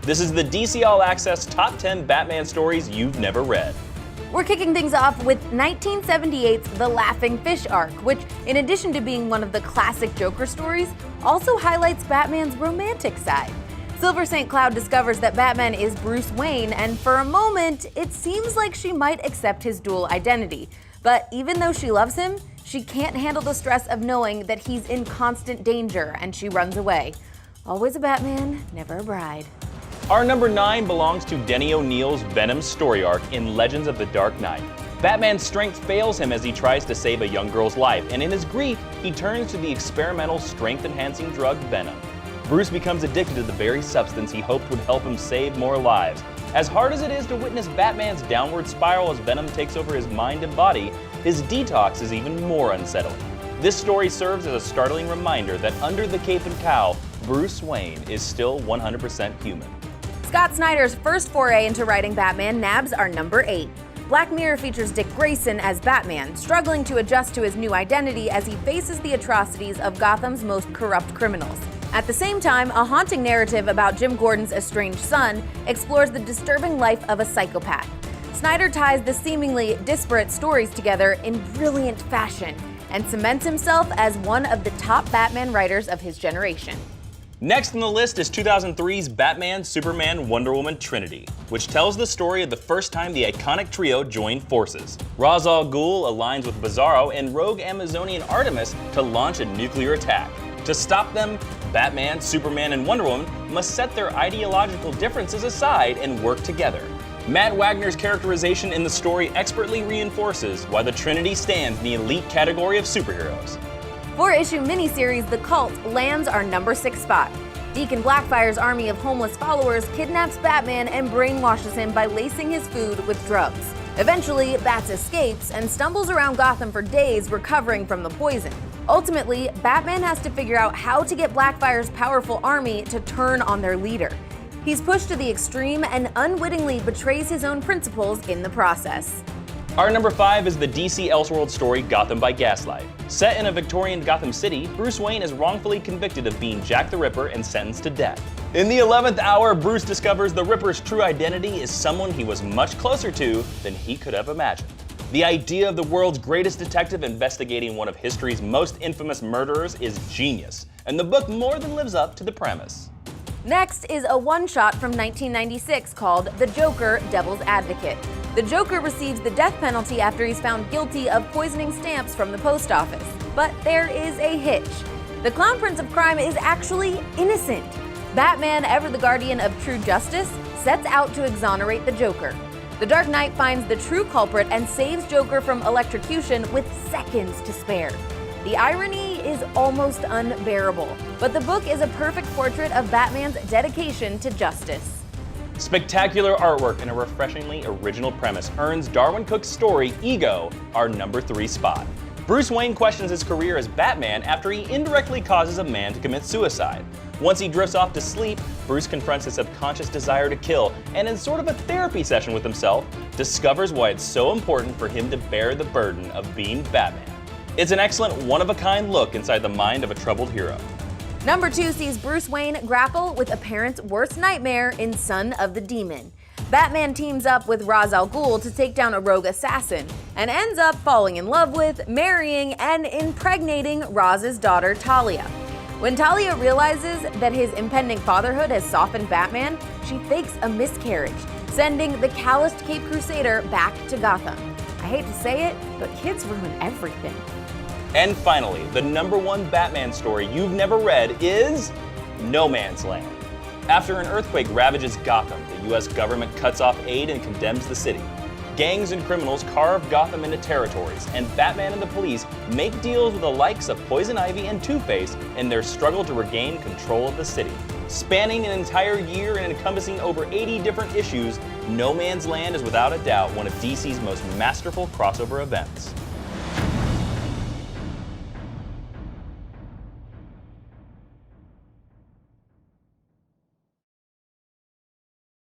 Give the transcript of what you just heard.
This is the DC All Access Top 10 Batman Stories You've Never Read. We're kicking things off with 1978's The Laughing Fish arc, which, in addition to being one of the classic Joker stories, also highlights Batman's romantic side. Silver St. Cloud discovers that Batman is Bruce Wayne, and for a moment, it seems like she might accept his dual identity. But even though she loves him, she can't handle the stress of knowing that he's in constant danger, and she runs away. Always a Batman, never a bride. Our number 9 belongs to Denny O'Neil's Venom story arc in Legends of the Dark Knight. Batman's strength fails him as he tries to save a young girl's life, and in his grief, he turns to the experimental strength-enhancing drug Venom. Bruce becomes addicted to the very substance he hoped would help him save more lives. As hard as it is to witness Batman's downward spiral as Venom takes over his mind and body, his detox is even more unsettling. This story serves as a startling reminder that under the cape and cowl, Bruce Wayne is still 100% human. Scott Snyder's first foray into writing Batman nabs our number 8. Black Mirror features Dick Grayson as Batman, struggling to adjust to his new identity as he faces the atrocities of Gotham's most corrupt criminals. At the same time, a haunting narrative about Jim Gordon's estranged son explores the disturbing life of a psychopath. Snyder ties the seemingly disparate stories together in brilliant fashion and cements himself as one of the top Batman writers of his generation. Next on the list is 2003's Batman, Superman, Wonder Woman Trinity, which tells the story of the first time the iconic trio joined forces. Ra's al Ghul aligns with Bizarro and rogue Amazonian Artemis to launch a nuclear attack. To stop them, Batman, Superman, and Wonder Woman must set their ideological differences aside and work together. Matt Wagner's characterization in the story expertly reinforces why the Trinity stands in the elite category of superheroes. 4-issue miniseries The Cult lands our number 6 spot. Deacon Blackfire's army of homeless followers kidnaps Batman and brainwashes him by lacing his food with drugs. Eventually, Bats escapes and stumbles around Gotham for days recovering from the poison. Ultimately, Batman has to figure out how to get Blackfire's powerful army to turn on their leader. He's pushed to the extreme and unwittingly betrays his own principles in the process. Our number 5 is the DC Elseworld story Gotham by Gaslight. Set in a Victorian Gotham City, Bruce Wayne is wrongfully convicted of being Jack the Ripper and sentenced to death. In the 11th hour, Bruce discovers the Ripper's true identity is someone he was much closer to than he could have imagined. The idea of the world's greatest detective investigating one of history's most infamous murderers is genius, and the book more than lives up to the premise. Next is a one-shot from 1996 called The Joker, Devil's Advocate. The Joker receives the death penalty after he's found guilty of poisoning stamps from the post office. But there is a hitch. The Clown Prince of Crime is actually innocent. Batman, ever the guardian of true justice, sets out to exonerate the Joker. The Dark Knight finds the true culprit and saves Joker from electrocution with seconds to spare. The irony is almost unbearable, but the book is a perfect portrait of Batman's dedication to justice. Spectacular artwork and a refreshingly original premise earns Darwin Cook's story, Ego, our number 3 spot. Bruce Wayne questions his career as Batman after he indirectly causes a man to commit suicide. Once he drifts off to sleep, Bruce confronts his subconscious desire to kill, and in sort of a therapy session with himself, discovers why it's so important for him to bear the burden of being Batman. It's an excellent one-of-a-kind look inside the mind of a troubled hero. Number 2 sees Bruce Wayne grapple with a parent's worst nightmare in Son of the Demon. Batman teams up with Ra's al Ghul to take down a rogue assassin, and ends up falling in love with, marrying, and impregnating Raz's daughter Talia. When Talia realizes that his impending fatherhood has softened Batman, she fakes a miscarriage, sending the calloused Cape Crusader back to Gotham. I hate to say it, but kids ruin everything. And finally, the number 1 Batman story you've never read is No Man's Land. After an earthquake ravages Gotham, the US government cuts off aid and condemns the city. Gangs and criminals carve Gotham into territories, and Batman and the police make deals with the likes of Poison Ivy and Two-Face in their struggle to regain control of the city. Spanning an entire year and encompassing over 80 different issues, No Man's Land is without a doubt one of DC's most masterful crossover events.